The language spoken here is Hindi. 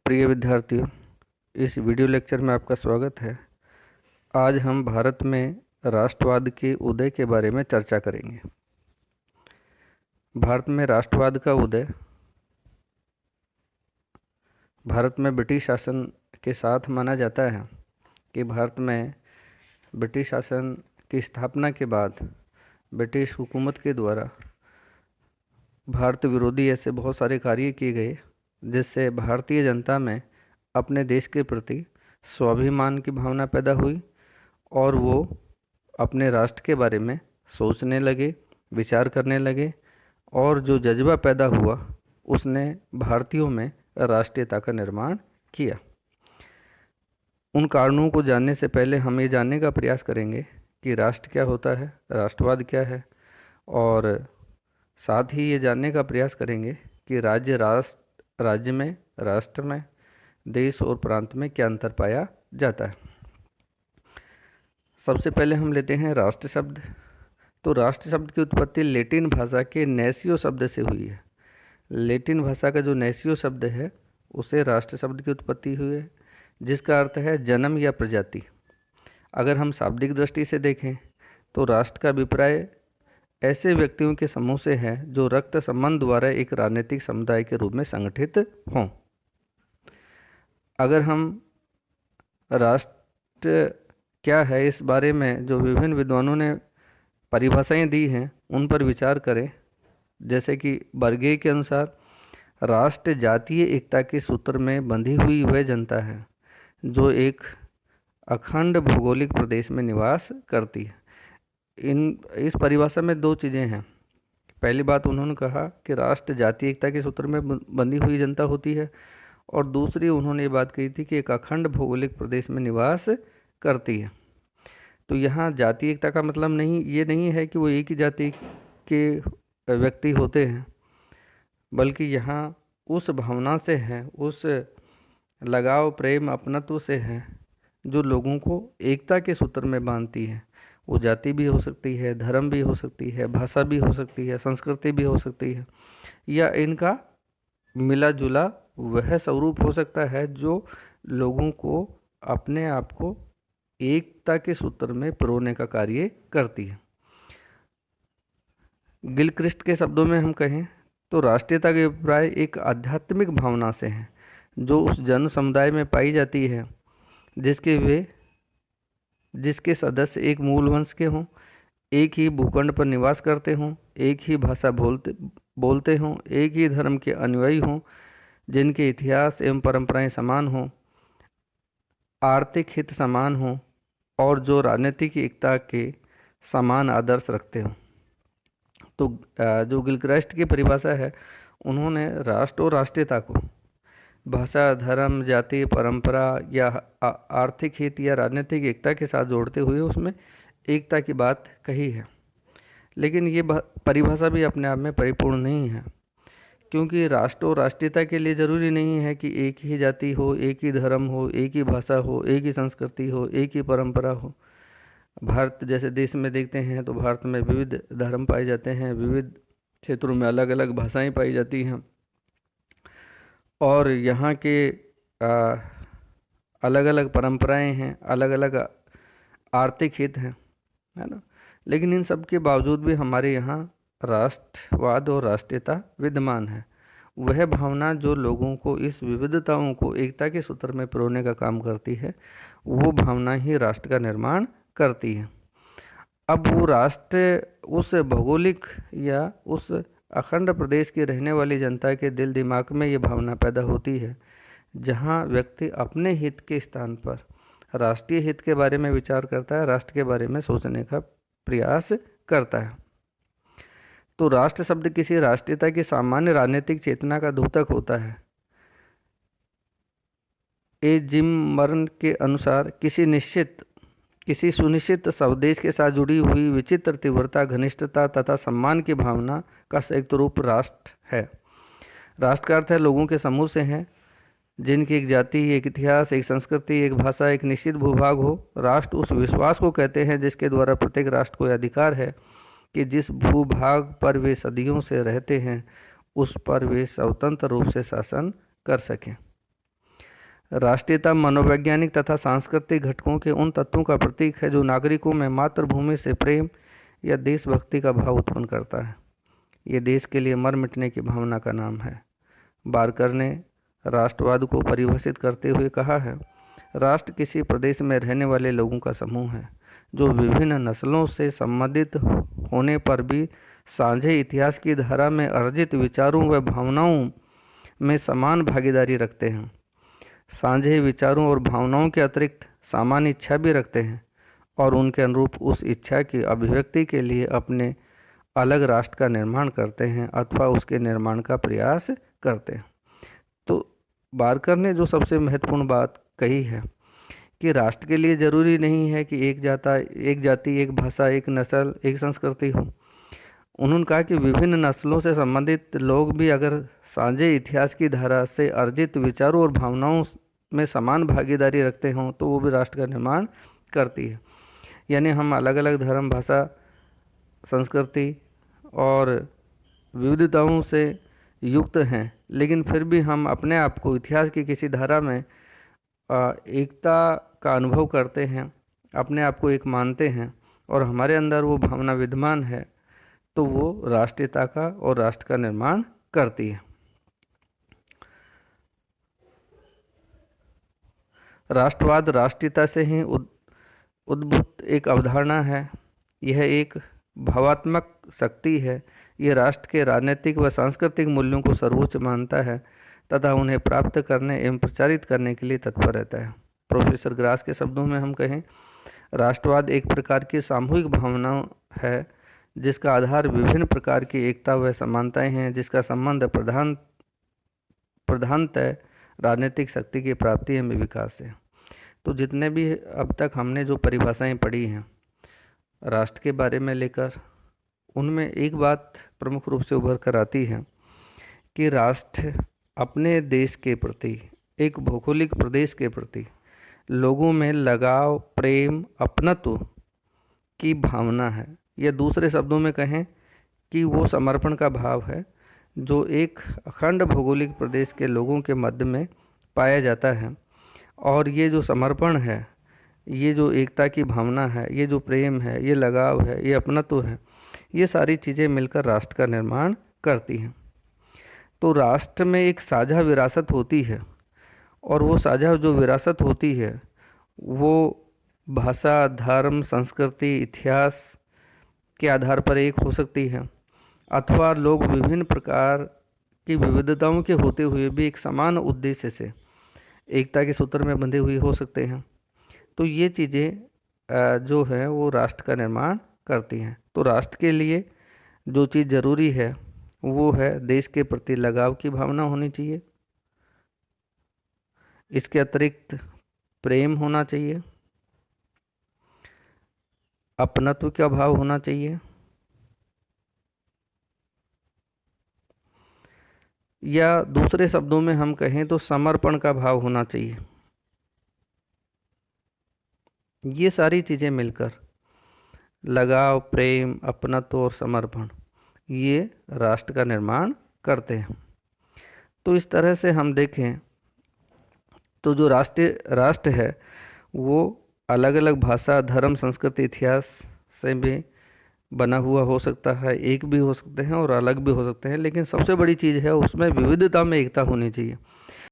प्रिय विद्यार्थियों, इस वीडियो लेक्चर में आपका स्वागत है। आज हम भारत में राष्ट्रवाद के उदय के बारे में चर्चा करेंगे। भारत में राष्ट्रवाद का उदय भारत में ब्रिटिश शासन के साथ माना जाता है कि भारत में ब्रिटिश शासन की स्थापना के बाद ब्रिटिश हुकूमत के द्वारा भारत विरोधी ऐसे बहुत सारे कार्य किए गए जिससे भारतीय जनता में अपने देश के प्रति स्वाभिमान की भावना पैदा हुई और वो अपने राष्ट्र के बारे में सोचने लगे, विचार करने लगे और जो जज्बा पैदा हुआ उसने भारतीयों में राष्ट्रीयता का निर्माण किया। उन कारणों को जानने से पहले हम ये जानने का प्रयास करेंगे कि राष्ट्र क्या होता है, राष्ट्रवाद क्या है, और साथ ही ये जानने का प्रयास करेंगे कि राज्य में, राष्ट्र में, देश और प्रांत में क्या अंतर पाया जाता है। सबसे पहले हम लेते हैं राष्ट्र शब्द। तो राष्ट्र शब्द की उत्पत्ति लैटिन भाषा के नेसियो शब्द से हुई है। लैटिन भाषा का जो नेसियो शब्द है उसे राष्ट्र शब्द की उत्पत्ति हुई है, जिसका अर्थ है जन्म या प्रजाति। अगर हम शाब्दिक दृष्टि से देखें तो राष्ट्र का अभिप्राय ऐसे व्यक्तियों के समूह से है जो रक्त संबंध द्वारा एक राजनीतिक समुदाय के रूप में संगठित हों। अगर हम राष्ट्र क्या है इस बारे में जो विभिन्न विद्वानों ने परिभाषाएं दी हैं उन पर विचार करें, जैसे कि बर्गे के अनुसार राष्ट्र जातीय एकता के सूत्र में बंधी हुई वह जनता है जो एक अखंड भौगोलिक प्रदेश में निवास करती है। इस परिभाषा में दो चीज़ें हैं। पहली बात उन्होंने कहा कि राष्ट्र जातीय एकता के सूत्र में बंधी हुई जनता होती है, और दूसरी उन्होंने ये बात कही थी कि एक अखंड भौगोलिक प्रदेश में निवास करती है। तो यहाँ जातीय एकता का मतलब ये नहीं है कि वो एक ही जाति के व्यक्ति होते हैं, बल्कि यहाँ उस भावना से है, उस लगाव, प्रेम, अपनत्व से है जो लोगों को एकता के सूत्र में बांधती है। वो जाति भी हो सकती है, धर्म भी हो सकती है, भाषा भी हो सकती है, संस्कृति भी हो सकती है, या इनका मिला जुला वह स्वरूप हो सकता है जो लोगों को अपने आप को एकता के सूत्र में पिरोने का कार्य करती है। गिलक्रिस्ट के शब्दों में हम कहें तो राष्ट्रीयता के अभिप्राय एक आध्यात्मिक भावना से है जो उस जन समुदाय में पाई जाती है जिसके सदस्य एक मूल वंश के हों, एक ही भूखंड पर निवास करते हों, एक ही भाषा बोलते हों, एक ही धर्म के अनुयायी हों, जिनके इतिहास एवं परंपराएं समान हों, आर्थिक हित समान हों और जो राजनीतिक एकता के समान आदर्श रखते हों। तो जो गिलक्रिस्ट की परिभाषा है, उन्होंने राष्ट्र और राष्ट्रीयता को भाषा, धर्म, जाति, परंपरा या आर्थिक हित या राजनीतिक एकता के साथ जोड़ते हुए उसमें एकता की बात कही है। लेकिन ये परिभाषा भी अपने आप में परिपूर्ण नहीं है, क्योंकि राष्ट्र और राष्ट्रीयता के लिए ज़रूरी नहीं है कि एक ही जाति हो, एक ही धर्म हो, एक ही भाषा हो, एक ही संस्कृति हो, एक ही परंपरा हो। भारत जैसे देश में देखते हैं तो भारत में विविध धर्म पाए जाते हैं, विविध क्षेत्रों में अलग अलग भाषाएं पाई जाती हैं और यहाँ के अलग अलग परंपराएं हैं, अलग अलग आर्थिक हित हैं, है ना। लेकिन इन सब के बावजूद भी हमारे यहाँ राष्ट्रवाद और राष्ट्रीयता विद्यमान है। वह भावना जो लोगों को इस विविधताओं को एकता के सूत्र में पिरोने का काम करती है, वो भावना ही राष्ट्र का निर्माण करती है। अब वो राष्ट्र उस भौगोलिक या उस अखंड प्रदेश की रहने वाली जनता के दिल दिमाग में ये भावना पैदा होती है जहाँ व्यक्ति अपने हित के स्थान पर राष्ट्रीय हित के बारे में विचार करता है, राष्ट्र के बारे में सोचने का प्रयास करता है। तो राष्ट्र शब्द किसी राष्ट्रीयता की सामान्य राजनीतिक चेतना का द्योतक होता है। ए जिम मर्न के अनुसार किसी सुनिश्चित स्वदेश के साथ जुड़ी हुई विचित्र तीव्रता, घनिष्ठता तथा सम्मान की भावना का संयुक्त रूप राष्ट्र है। राष्ट्र का अर्थ है लोगों के समूह से हैं जिनकी एक जाति, एक इतिहास, एक संस्कृति, एक भाषा, एक निश्चित भूभाग हो। राष्ट्र उस विश्वास को कहते हैं जिसके द्वारा प्रत्येक राष्ट्र को यह अधिकार है कि जिस भूभाग पर वे सदियों से रहते हैं उस पर वे स्वतंत्र रूप से शासन कर सकें। राष्ट्रीयता मनोवैज्ञानिक तथा सांस्कृतिक घटकों के उन तत्वों का प्रतीक है जो नागरिकों में मातृभूमि से प्रेम या देशभक्ति का भाव उत्पन्न करता है। ये देश के लिए मर मिटने की भावना का नाम है। बारकर ने राष्ट्रवाद को परिभाषित करते हुए कहा है, राष्ट्र किसी प्रदेश में रहने वाले लोगों का समूह है जो विभिन्न नस्लों से संबंधित होने पर भी साझे इतिहास की धारा में अर्जित विचारों व भावनाओं में समान भागीदारी रखते हैं। साझे विचारों और भावनाओं के अतिरिक्त सामान्य इच्छा भी रखते हैं और उनके अनुरूप उस इच्छा की अभिव्यक्ति के लिए अपने अलग राष्ट्र का निर्माण करते हैं अथवा उसके निर्माण का प्रयास करते हैं। तो बारकर ने जो सबसे महत्वपूर्ण बात कही है कि राष्ट्र के लिए ज़रूरी नहीं है कि एक जाति, एक भाषा, एक नस्ल, एक संस्कृति हो। उन्होंने कहा कि विभिन्न नस्लों से संबंधित लोग भी अगर साझे इतिहास की धारा से अर्जित विचारों और भावनाओं में समान भागीदारी रखते हों तो वो भी राष्ट्र का निर्माण करती है। यानी हम अलग अलग धर्म, भाषा, संस्कृति और विविधताओं से युक्त हैं, लेकिन फिर भी हम अपने आप को इतिहास की किसी धारा में एकता का अनुभव करते हैं, अपने आप को एक मानते हैं और हमारे अंदर वो भावना विद्यमान है, तो वो राष्ट्रीयता का और राष्ट्र का निर्माण करती है। राष्ट्रवाद राष्ट्रीयता से ही उद्भूत एक अवधारणा है। यह एक भावात्मक शक्ति है। यह राष्ट्र के राजनीतिक व सांस्कृतिक मूल्यों को सर्वोच्च मानता है तथा उन्हें प्राप्त करने एवं प्रचारित करने के लिए तत्पर रहता है। प्रोफेसर ग्रास के शब्दों में हम कहें, राष्ट्रवाद एक प्रकार की सामूहिक भावना है जिसका आधार विभिन्न प्रकार की एकता व समानताएं हैं, जिसका संबंध प्रधानतः राजनीतिक शक्ति की प्राप्ति एवं विकास से। तो जितने भी अब तक हमने जो परिभाषाएं पढ़ी हैं राष्ट्र के बारे में लेकर, उनमें एक बात प्रमुख रूप से उभर कर आती है कि राष्ट्र अपने देश के प्रति, एक भौगोलिक प्रदेश के प्रति लोगों में लगाव, प्रेम, अपनत्व की भावना है। या दूसरे शब्दों में कहें कि वो समर्पण का भाव है जो एक अखंड भौगोलिक प्रदेश के लोगों के मध्य में पाया जाता है। और ये जो समर्पण है, ये जो एकता की भावना है, ये जो प्रेम है, ये लगाव है, ये अपनत्व है, ये सारी चीज़ें मिलकर राष्ट्र का निर्माण करती हैं। तो राष्ट्र में एक साझा विरासत होती है और वो साझा जो विरासत होती है वो भाषा, धर्म, संस्कृति, इतिहास के आधार पर एक हो सकती है अथवा लोग विभिन्न प्रकार की विविधताओं के होते हुए भी एक समान उद्देश्य से एकता के सूत्र में बंधे हुए हो सकते हैं। तो ये चीज़ें जो हैं वो राष्ट्र का निर्माण करती हैं। तो राष्ट्र के लिए जो चीज़ ज़रूरी है वो है देश के प्रति लगाव की भावना होनी चाहिए, इसके अतिरिक्त प्रेम होना चाहिए, अपनत्व का भाव होना चाहिए, या दूसरे शब्दों में हम कहें तो समर्पण का भाव होना चाहिए। ये सारी चीज़ें मिलकर लगाव, प्रेम, अपनत्व और समर्पण ये राष्ट्र का निर्माण करते हैं। तो इस तरह से हम देखें तो जो राष्ट्र है वो अलग अलग भाषा, धर्म, संस्कृति, इतिहास से भी बना हुआ हो सकता है, एक भी हो सकते हैं और अलग भी हो सकते हैं, लेकिन सबसे बड़ी चीज़ है उसमें विविधता में एकता होनी चाहिए।